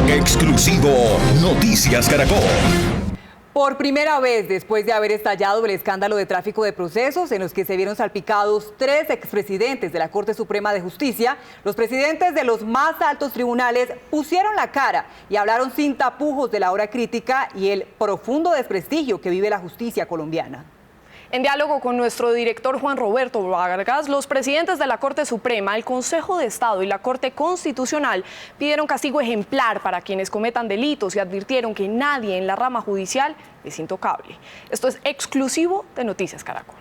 Exclusivo Noticias Caracol. Por primera vez, después de haber estallado el escándalo de tráfico de procesos en los que se vieron salpicados 3 expresidentes de la Corte Suprema de Justicia, los presidentes de los más altos tribunales pusieron la cara y hablaron sin tapujos de la hora crítica y el profundo desprestigio que vive la justicia colombiana. En diálogo con nuestro director Juan Roberto Vargas, los presidentes de la Corte Suprema, el Consejo de Estado y la Corte Constitucional pidieron castigo ejemplar para quienes cometan delitos y advirtieron que nadie en la rama judicial es intocable. Esto es exclusivo de Noticias Caracol.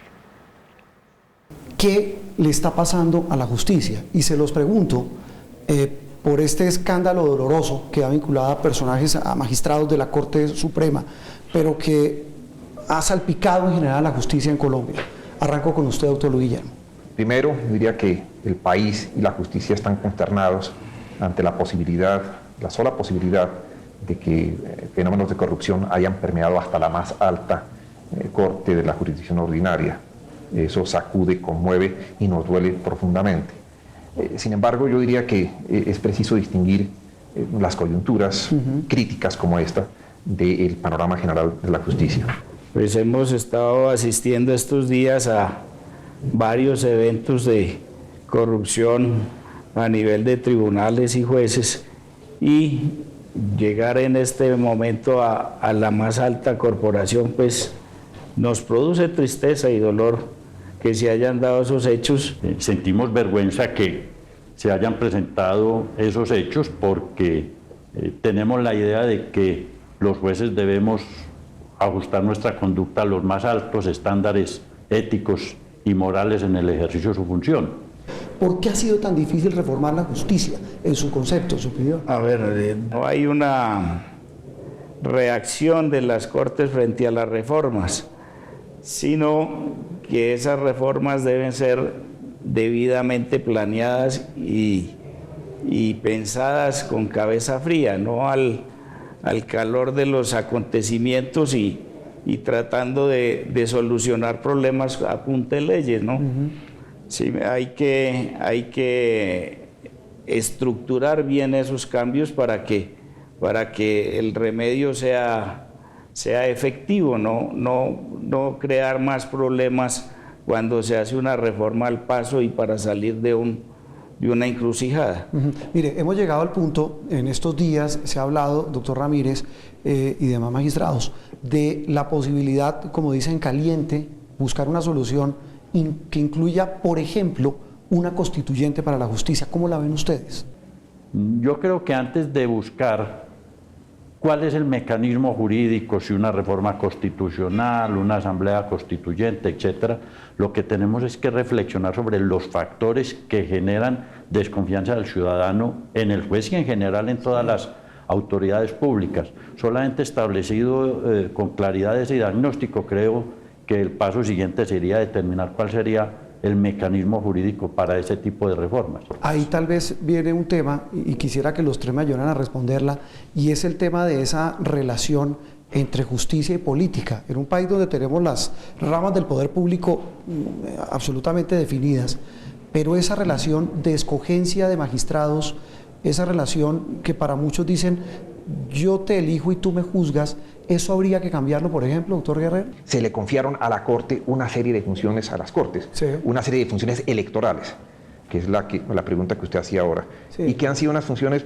¿Qué le está pasando a la justicia? Y se los pregunto por este escándalo doloroso que ha vinculado a personajes, a magistrados de la Corte Suprema, pero que ha salpicado en general la justicia en Colombia. Arranco con usted, doctor Luis Guillermo. Primero, diría que el país y la justicia están consternados ante la sola posibilidad de que fenómenos de corrupción hayan permeado hasta la más alta corte de la jurisdicción ordinaria. Eso sacude, conmueve y nos duele profundamente. Sin embargo, yo diría que es preciso distinguir las coyunturas críticas como esta del panorama general de la justicia. Pues hemos estado asistiendo estos días a varios eventos de corrupción a nivel de tribunales y jueces, y llegar en este momento a la más alta corporación, pues nos produce tristeza y dolor que se hayan dado esos hechos. Sentimos vergüenza que se hayan presentado esos hechos porque tenemos la idea de que los jueces debemos ajustar nuestra conducta a los más altos estándares éticos y morales en el ejercicio de su función. ¿Por qué ha sido tan difícil reformar la justicia en su concepto, su opinión? A ver, no hay una reacción de las Cortes frente a las reformas, sino que esas reformas deben ser debidamente planeadas y pensadas con cabeza fría, no al calor de los acontecimientos y tratando de solucionar problemas a punta de leyes, ¿no? Sí, hay que estructurar bien esos cambios para que el remedio sea efectivo, no crear más problemas cuando se hace una reforma al paso y para salir de una encrucijada. Mire, hemos llegado al punto, en estos días se ha hablado, doctor Ramírez y demás magistrados, de la posibilidad, como dicen, caliente, buscar una solución que incluya, por ejemplo, una constituyente para la justicia. ¿Cómo la ven ustedes? Yo creo que antes de buscar cuál es el mecanismo jurídico, si una reforma constitucional, una asamblea constituyente, etcétera, lo que tenemos es que reflexionar sobre los factores que generan desconfianza del ciudadano en el juez y en general en todas las autoridades públicas. Solamente establecido con claridad ese diagnóstico, creo que el paso siguiente sería determinar cuál sería el mecanismo jurídico para ese tipo de reformas. Ahí tal vez viene un tema, y quisiera que los tres me ayudaran a responderla, y es el tema de esa relación entre justicia y política. En un país donde tenemos las ramas del poder público absolutamente definidas, pero esa relación de escogencia de magistrados, esa relación que para muchos dicen, yo te elijo y tú me juzgas, ¿eso habría que cambiarlo, por ejemplo, doctor Guerrero? Se le confiaron a la Corte una serie de funciones a las Cortes, sí, una serie de funciones electorales, que es la pregunta que usted hacía ahora, sí, y que han sido unas funciones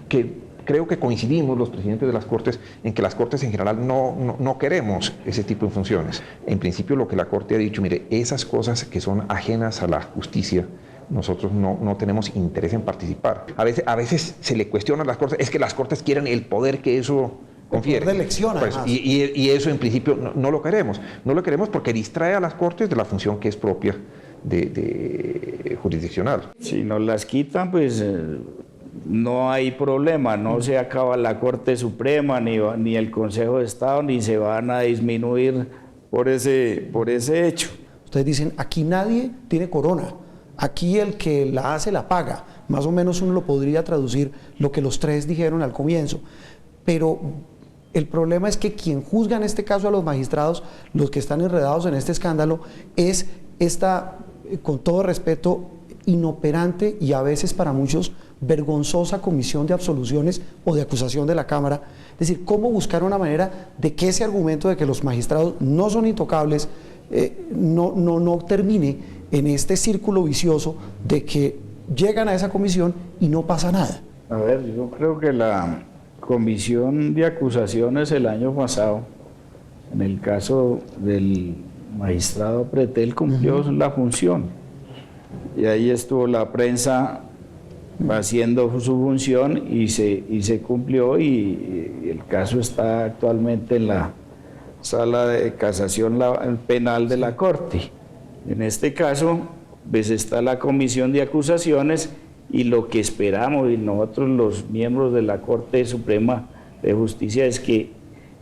que creo que coincidimos los presidentes de las Cortes en que las Cortes en general no queremos ese tipo de funciones. En principio lo que la Corte ha dicho, mire, esas cosas que son ajenas a la justicia, nosotros no tenemos interés en participar. A veces se le cuestiona a las Cortes, es que las Cortes quieren el poder que eso confiere. De elección, pues, y eso en principio no lo queremos. No lo queremos porque distrae a las Cortes de la función que es propia de jurisdiccional. Si nos las quitan, pues no hay problema, no se acaba la Corte Suprema, ni el Consejo de Estado, ni se van a disminuir por ese hecho. Ustedes dicen, aquí nadie tiene corona, aquí el que la hace la paga. Más o menos uno lo podría traducir lo que los tres dijeron al comienzo. Pero el problema es que quien juzga en este caso a los magistrados, los que están enredados en este escándalo, es esta, con todo respeto, inoperante y a veces para muchos vergonzosa comisión de absoluciones o de acusación de la Cámara. Es decir, cómo buscar una manera de que ese argumento de que los magistrados no son intocables no termine en este círculo vicioso de que llegan a esa comisión y no pasa nada. A ver, yo creo que la comisión de acusaciones el año pasado, en el caso del magistrado Pretel, cumplió la función. Y ahí estuvo la prensa haciendo su función y se cumplió, y el caso está actualmente en la sala de casación penal de la Corte. En este caso, pues está la comisión de acusaciones, y lo que esperamos, y nosotros los miembros de la Corte Suprema de Justicia, es que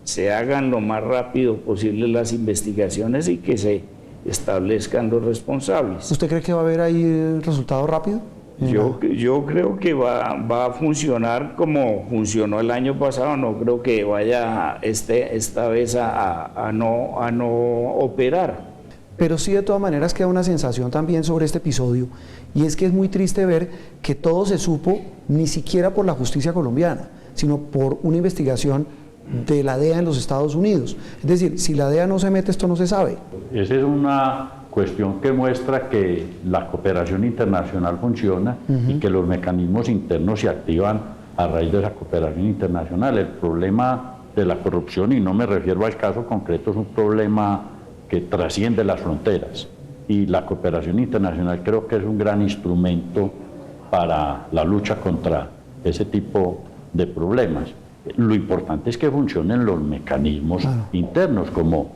se hagan lo más rápido posible las investigaciones y que se establezcan los responsables. ¿Usted cree que va a haber ahí resultado rápido? Yo creo que va a funcionar como funcionó el año pasado. No creo que vaya esta vez a no operar. Pero sí, de todas maneras, queda una sensación también sobre este episodio, y es que es muy triste ver que todo se supo ni siquiera por la justicia colombiana, sino por una investigación de la DEA en los Estados Unidos. Es decir, si la DEA no se mete, esto no se sabe. Esa es una cuestión que muestra que la cooperación internacional funciona y que los mecanismos internos se activan a raíz de esa cooperación internacional. El problema de la corrupción, y no me refiero al caso concreto, es un problema que trasciende las fronteras, y la cooperación internacional creo que es un gran instrumento para la lucha contra ese tipo de problemas. Lo importante es que funcionen los mecanismos internos, como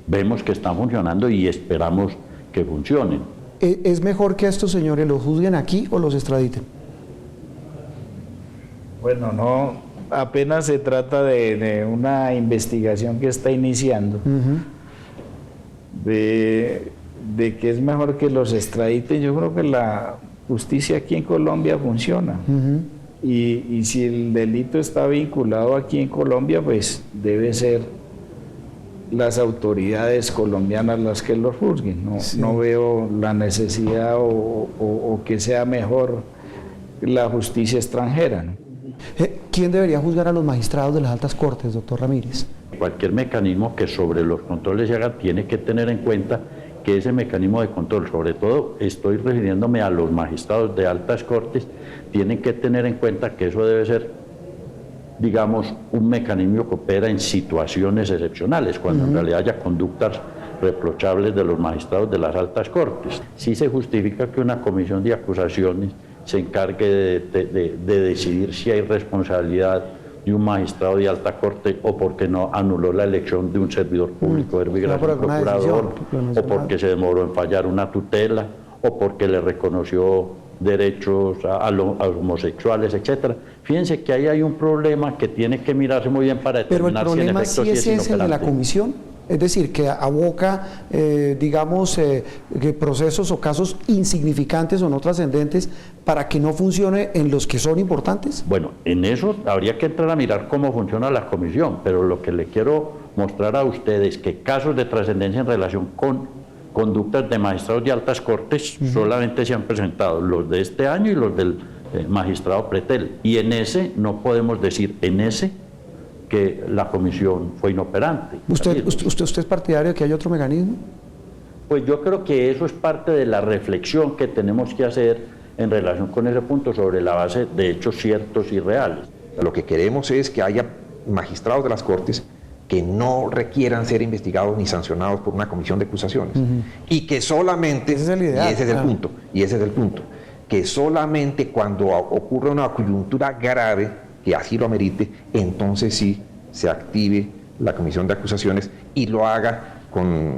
vemos que están funcionando y esperamos que funcionen. ¿Es mejor que a estos señores los juzguen aquí o los extraditen? Bueno, no, apenas se trata de una investigación que está iniciando. De que es mejor que los extraditen. Yo creo que la justicia aquí en Colombia funciona. Y si el delito está vinculado aquí en Colombia, pues debe ser las autoridades colombianas las que lo juzguen. No veo la necesidad o que sea mejor la justicia extranjera, ¿no? ¿Quién debería juzgar a los magistrados de las altas cortes, doctor Ramírez? Cualquier mecanismo que sobre los controles se haga tiene que tener en cuenta que ese mecanismo de control, sobre todo estoy refiriéndome a los magistrados de altas cortes, tienen que tener en cuenta que eso debe ser, digamos, un mecanismo que opera en situaciones excepcionales, cuando en realidad haya conductas reprochables de los magistrados de las altas cortes. Sí se justifica que una comisión de acusaciones se encargue de decidir si hay responsabilidad de un magistrado de alta corte, o porque no anuló la elección de un servidor público de migración, procurador, o porque se demoró en fallar una tutela, o porque le reconoció derechos a los homosexuales, etcétera. Fíjense que ahí hay un problema que tiene que mirarse muy bien para determinar si en efecto sí es inoperante. Pero el problema sí es el de la comisión. Es decir, que aboca, digamos, que procesos o casos insignificantes o no trascendentes para que no funcione en los que son importantes. Bueno, en eso habría que entrar a mirar cómo funciona la comisión, pero lo que le quiero mostrar a ustedes es que casos de trascendencia en relación con conductas de magistrados de altas cortes solamente se han presentado los de este año y los del magistrado Pretel, y en ese no podemos decir, que la comisión fue inoperante. ¿Usted es partidario de que hay otro mecanismo? Pues yo creo que eso es parte de la reflexión que tenemos que hacer en relación con ese punto, sobre la base de hechos ciertos y reales. Lo que queremos es que haya magistrados de las Cortes que no requieran ser investigados ni sancionados por una comisión de acusaciones, y que solamente, ese es el ideal, y ese es el punto, que solamente cuando ocurre una coyuntura grave que así lo amerite, entonces sí se active la comisión de acusaciones y lo haga con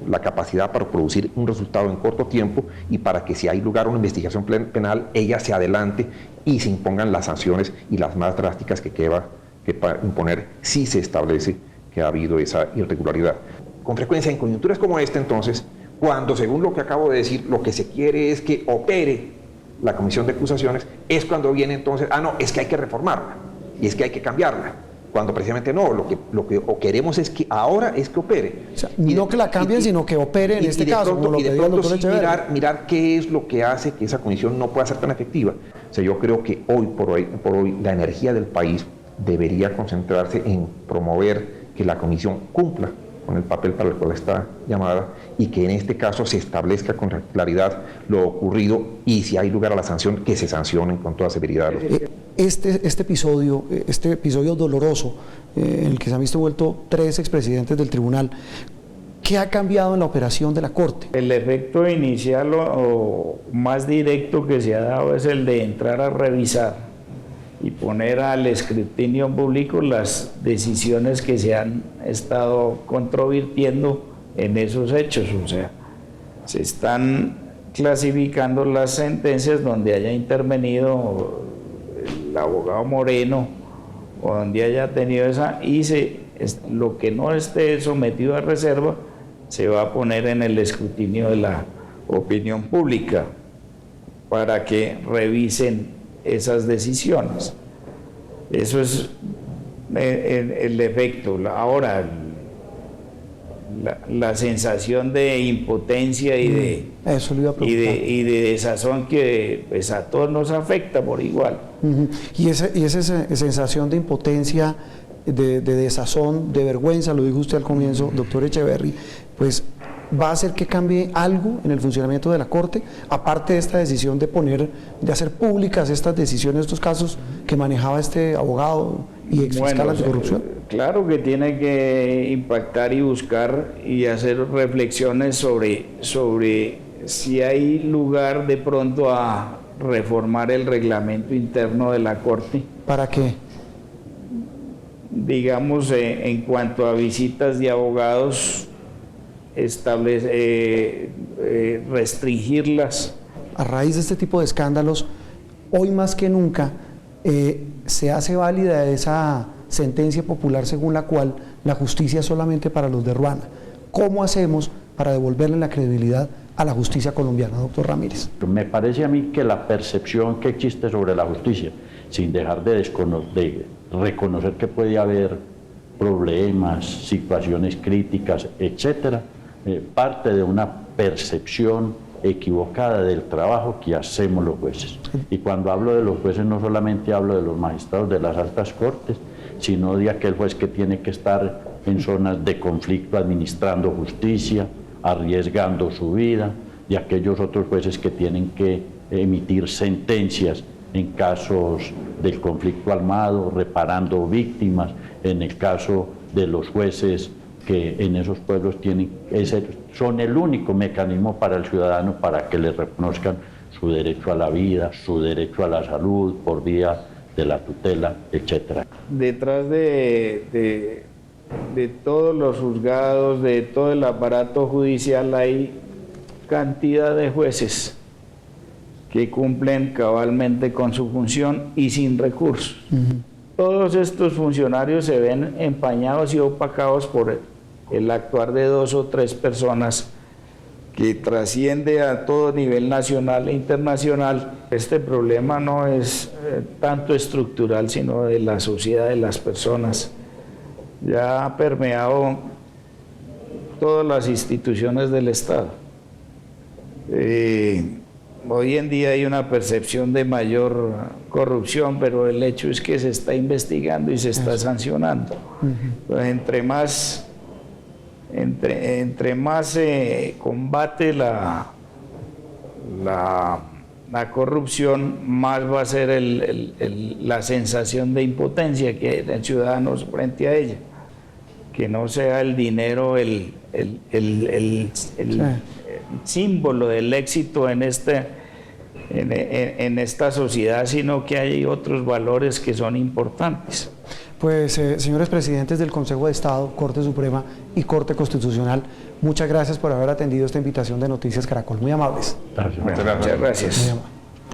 la capacidad para producir un resultado en corto tiempo, y para que si hay lugar a una investigación penal, ella se adelante y se impongan las sanciones y las más drásticas que para imponer si se establece que ha habido esa irregularidad. Con frecuencia en coyunturas como esta, entonces, cuando, según lo que acabo de decir, lo que se quiere es que opere la comisión de acusaciones, es cuando viene entonces, es que hay que reformarla, y es que hay que cambiarla, cuando precisamente no, lo que queremos es que ahora es que opere. O sea, no que la cambien, sino que opere en este caso, como lo pedía el doctor Echeverri. Mirar qué es lo que hace que esa comisión no pueda ser tan efectiva. O sea, yo creo que hoy por hoy la energía del país debería concentrarse en promover que la comisión cumpla con el papel para el cual está llamada y que en este caso se establezca con claridad lo ocurrido y si hay lugar a la sanción, que se sancionen con toda severidad. Este episodio doloroso en el que se han visto envueltos 3 expresidentes del tribunal, ¿qué ha cambiado en la operación de la Corte? El efecto inicial o más directo que se ha dado es el de entrar a revisar y poner al escrutinio público las decisiones que se han estado controvirtiendo en esos hechos. O sea, se están clasificando las sentencias donde haya intervenido el abogado Moreno o donde haya tenido esa, y lo que no esté sometido a reserva se va a poner en el escrutinio de la opinión pública para que revisen esas decisiones. Eso es el efecto. Ahora, la sensación de impotencia y de desazón que pues, a todos nos afecta por igual. Y esa sensación de impotencia, de desazón, de vergüenza, lo dijo usted al comienzo, doctor Echeverry, pues va a hacer que cambie algo en el funcionamiento de la Corte, aparte de esta decisión de hacer públicas estas decisiones, estos casos que manejaba este abogado y exfiscal anticorrupción. Claro que tiene que impactar y buscar y hacer reflexiones sobre si hay lugar de pronto a reformar el reglamento interno de la Corte. ¿Para qué? Digamos, en cuanto a visitas de abogados, restringirlas. A raíz de este tipo de escándalos, hoy más que nunca se hace válida esa sentencia popular según la cual la justicia es solamente para los de Ruana. ¿Cómo hacemos para devolverle la credibilidad a la justicia colombiana, doctor Ramírez? Me parece a mí que la percepción que existe sobre la justicia, sin dejar de reconocer que puede haber problemas, situaciones críticas, etcétera, parte de una percepción equivocada del trabajo que hacemos los jueces. Y cuando hablo de los jueces no solamente hablo de los magistrados de las altas cortes, sino de aquel juez que tiene que estar en zonas de conflicto administrando justicia, arriesgando su vida, de aquellos otros jueces que tienen que emitir sentencias en casos del conflicto armado, reparando víctimas, en el caso de los jueces que en esos pueblos son el único mecanismo para el ciudadano para que le reconozcan su derecho a la vida, su derecho a la salud por vía de la tutela, etc. Detrás de todos los juzgados, de todo el aparato judicial, hay cantidad de jueces que cumplen cabalmente con su función y sin recursos. Todos estos funcionarios se ven empañados y opacados por el actuar de 2 o 3 personas que trasciende a todo nivel nacional e internacional. Este problema no es tanto estructural, sino de la sociedad, de las personas. Ya ha permeado todas las instituciones del Estado. Hoy en día hay una percepción de mayor corrupción, pero el hecho es que se está investigando y se está sancionando. Entonces, entre más se combate la corrupción, más va a ser la sensación de impotencia que hay del ciudadano frente a ella. Que no sea el dinero el símbolo del éxito en esta sociedad, sino que hay otros valores que son importantes. Pues, señores presidentes del Consejo de Estado, Corte Suprema y Corte Constitucional, muchas gracias por haber atendido esta invitación de Noticias Caracol. Muy amables. Gracias. Muchas gracias. Muy amables.